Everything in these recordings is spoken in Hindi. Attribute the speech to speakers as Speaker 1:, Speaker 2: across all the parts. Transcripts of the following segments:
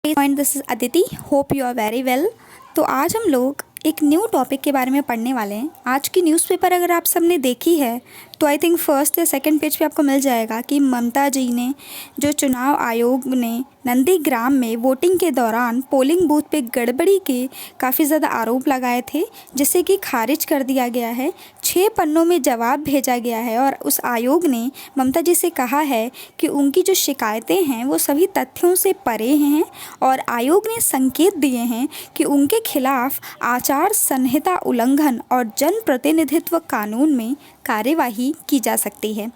Speaker 1: Point this is Aditi, hope you are very well. तो आज हम लोग एक न्यू टॉपिक के बारे में पढ़ने वाले हैं। आज की न्यूज़पेपर अगर आप सबने देखी है तो आई थिंक फर्स्ट या सेकंड पेज पे आपको मिल जाएगा कि ममता जी ने जो चुनाव आयोग ने नंदीग्राम में वोटिंग के दौरान पोलिंग बूथ पे गड़बड़ी के काफ़ी ज़्यादा आरोप लगाए थे, जिसे कि खारिज कर दिया गया है। 6 पन्नों में जवाब भेजा गया है और उस आयोग ने ममता जी से कहा है कि उनकी जो शिकायतें हैं वो सभी तथ्यों से परे हैं और आयोग ने संकेत दिए हैं कि उनके खिलाफ आचार संहिता उल्लंघन और जनप्रतिनिधित्व कानून में कार्यवाही की जा सकती है।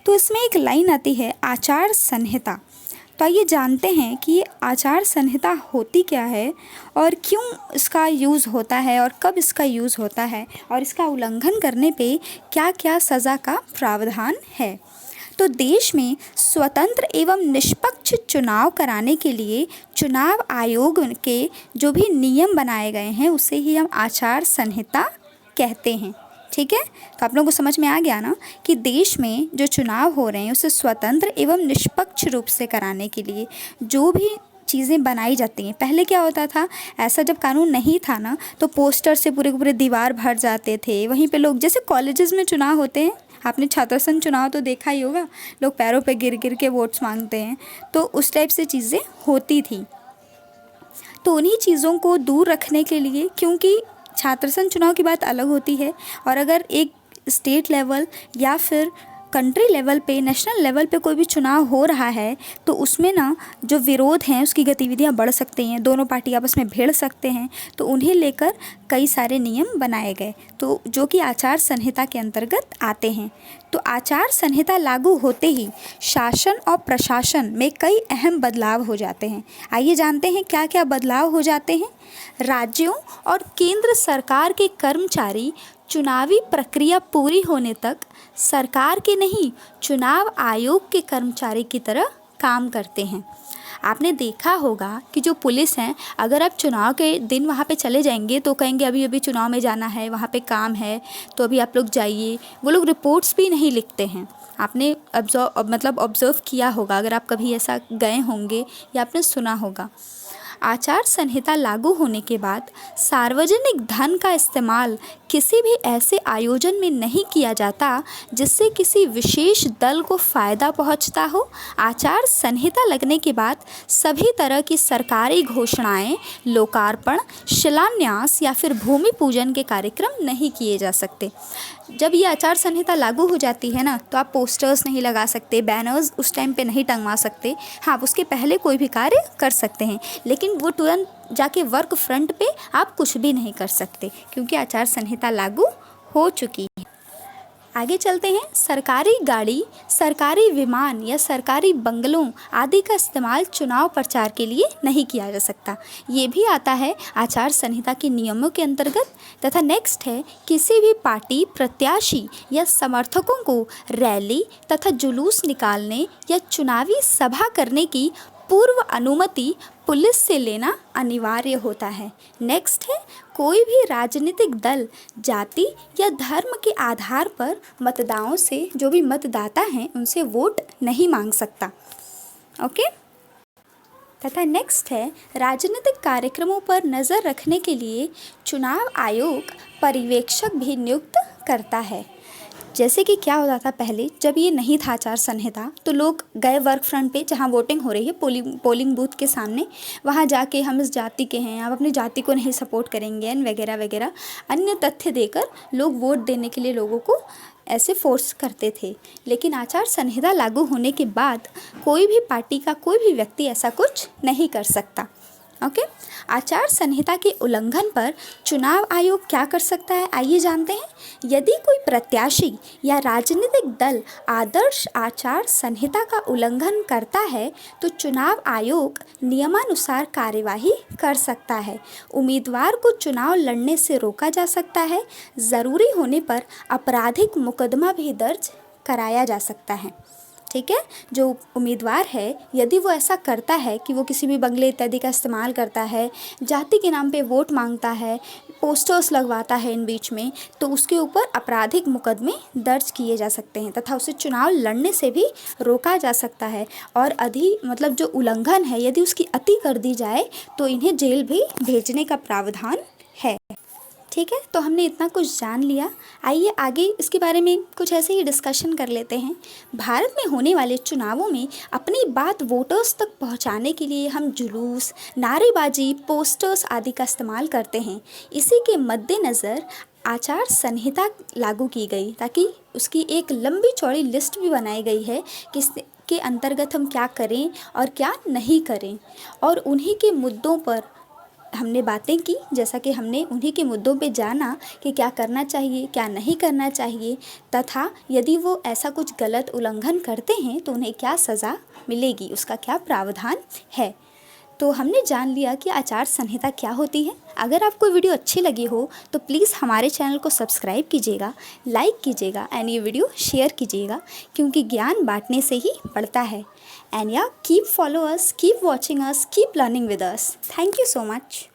Speaker 1: तो इसमें एक लाइन आती है आचार संहिता। तो आइए जानते हैं कि ये आचार संहिता होती क्या है और क्यों इसका यूज़ होता है और कब इसका यूज़ होता है और इसका उल्लंघन करने पे क्या क्या सज़ा का प्रावधान है। तो देश में स्वतंत्र एवं निष्पक्ष चुनाव कराने के लिए चुनाव आयोग के जो भी नियम बनाए गए हैं उसे ही हम आचार संहिता कहते हैं। ठीक है, तो आप लोगों को समझ में आ गया ना कि देश में जो चुनाव हो रहे हैं उसे स्वतंत्र एवं निष्पक्ष रूप से कराने के लिए जो भी चीज़ें बनाई जाती हैं। पहले क्या होता था, ऐसा जब कानून नहीं था ना तो पोस्टर से पूरे पूरे दीवार भर जाते थे। वहीं पे लोग, जैसे कॉलेजेस में चुनाव होते हैं, आपने छात्र संघ चुनाव तो देखा ही होगा, लोग पैरों पे गिर गिर के वोट्स मांगते हैं, तो उस टाइप से चीज़ें होती थी। तो उन्हीं चीज़ों को दूर रखने के लिए, क्योंकि छात्र संघ चुनाव की बात अलग होती है और अगर एक स्टेट लेवल या फिर कंट्री लेवल पे, नेशनल लेवल पे कोई भी चुनाव हो रहा है तो उसमें ना जो विरोध हैं उसकी गतिविधियां बढ़ सकती हैं, दोनों पार्टी आपस में भिड़ सकते हैं। तो उन्हें लेकर कई सारे नियम बनाए गए तो जो कि आचार संहिता के अंतर्गत आते हैं। तो आचार संहिता लागू होते ही शासन और प्रशासन में कई अहम बदलाव हो जाते हैं। आइए जानते हैं क्या क्या बदलाव हो जाते हैं। राज्यों और केंद्र सरकार के कर्मचारी चुनावी प्रक्रिया पूरी होने तक सरकार के नहीं, चुनाव आयोग के कर्मचारी की तरह काम करते हैं। आपने देखा होगा कि जो पुलिस हैं, अगर आप चुनाव के दिन वहाँ पे चले जाएंगे तो कहेंगे अभी अभी चुनाव में जाना है, वहाँ पे काम है, तो अभी आप लोग जाइए। वो लोग रिपोर्ट्स भी नहीं लिखते हैं। आपने ऑब्जर्व किया होगा, अगर आप कभी ऐसा गए होंगे या आपने सुना होगा। आचार संहिता लागू होने के बाद सार्वजनिक धन का इस्तेमाल किसी भी ऐसे आयोजन में नहीं किया जाता जिससे किसी विशेष दल को फ़ायदा पहुंचता हो। आचार संहिता लगने के बाद सभी तरह की सरकारी घोषणाएं, लोकार्पण, शिलान्यास या फिर भूमि पूजन के कार्यक्रम नहीं किए जा सकते। जब ये आचार संहिता लागू हो जाती है ना तो आप पोस्टर्स नहीं लगा सकते, बैनर्स उस टाइम पे नहीं टंगवा सकते। हाँ, आप उसके पहले कोई भी कार्य कर सकते हैं, लेकिन वो तुरंत जाके वर्क फ्रंट पे आप कुछ भी नहीं कर सकते क्योंकि आचार संहिता लागू हो चुकी है। आगे चलते हैं। सरकारी गाड़ी, सरकारी विमान या सरकारी बंगलों आदि का इस्तेमाल चुनाव प्रचार के लिए नहीं किया जा सकता। ये भी आता है आचार संहिता के नियमों के अंतर्गत। तथा नेक्स्ट है, किसी भी पार्टी, प्रत्याशी या समर्थकों को रैली तथा जुलूस निकालने या चुनावी सभा करने की पूर्व अनुमति पुलिस से लेना अनिवार्य होता है। नेक्स्ट है, कोई भी राजनीतिक दल जाति या धर्म के आधार पर मतदाताओं से, जो भी मतदाता हैं उनसे वोट नहीं मांग सकता। ओके। तथा नेक्स्ट है, राजनीतिक कार्यक्रमों पर नज़र रखने के लिए चुनाव आयोग पर्यवेक्षक भी नियुक्त करता है। जैसे कि क्या होता था पहले, जब ये नहीं था आचार संहिता, तो लोग गए वर्क फ्रंट पे जहाँ वोटिंग हो रही है, पोलिंग बूथ के सामने, वहाँ जाके हम इस जाति के हैं, आप अपनी जाति को नहीं सपोर्ट करेंगे वगैरह वगैरह अन्य तथ्य देकर लोग वोट देने के लिए लोगों को ऐसे फोर्स करते थे। लेकिन आचार संहिता लागू होने के बाद कोई भी पार्टी का कोई भी व्यक्ति ऐसा कुछ नहीं कर सकता। ओके। आचार संहिता के उल्लंघन पर चुनाव आयोग क्या कर सकता है, आइए जानते हैं। यदि कोई प्रत्याशी या राजनीतिक दल आदर्श आचार संहिता का उल्लंघन करता है तो चुनाव आयोग नियमानुसार कार्यवाही कर सकता है। उम्मीदवार को चुनाव लड़ने से रोका जा सकता है। ज़रूरी होने पर आपराधिक मुकदमा भी दर्ज कराया जा सकता है। ठीक है, जो उम्मीदवार है यदि वो ऐसा करता है कि वो किसी भी बंगले इत्यादि का इस्तेमाल करता है, जाति के नाम पे वोट मांगता है, पोस्टर्स लगवाता है इन बीच में, तो उसके ऊपर आपराधिक मुकदमे दर्ज किए जा सकते हैं तथा उसे चुनाव लड़ने से भी रोका जा सकता है। और मतलब जो उल्लंघन है, यदि उसकी अति कर दी जाए तो इन्हें जेल भी भेजने का प्रावधान है। ठीक है, तो हमने इतना कुछ जान लिया। आइए आगे इसके बारे में कुछ ऐसे ही डिस्कशन कर लेते हैं। भारत में होने वाले चुनावों में अपनी बात वोटर्स तक पहुंचाने के लिए हम जुलूस, नारेबाजी, पोस्टर्स आदि का इस्तेमाल करते हैं। इसी के मद्देनज़र आचार संहिता लागू की गई, ताकि उसकी एक लंबी चौड़ी लिस्ट भी बनाई गई है कि के अंतर्गत हम क्या करें और क्या नहीं करें। और उन्हीं के मुद्दों पर हमने बातें की, जैसा कि हमने उन्हीं के मुद्दों पे जाना कि क्या करना चाहिए, क्या नहीं करना चाहिए, तथा यदि वो ऐसा कुछ गलत उल्लंघन करते हैं तो उन्हें क्या सज़ा मिलेगी, उसका क्या प्रावधान है। तो हमने जान लिया कि आचार संहिता क्या होती है। अगर आपको वीडियो अच्छी लगी हो तो प्लीज़ हमारे चैनल को सब्सक्राइब कीजिएगा, लाइक कीजिएगा एंड ये वीडियो शेयर कीजिएगा, क्योंकि ज्ञान बांटने से ही बढ़ता है। एंड या keep follow us, keep watching us, keep learning with us. Thank you so much.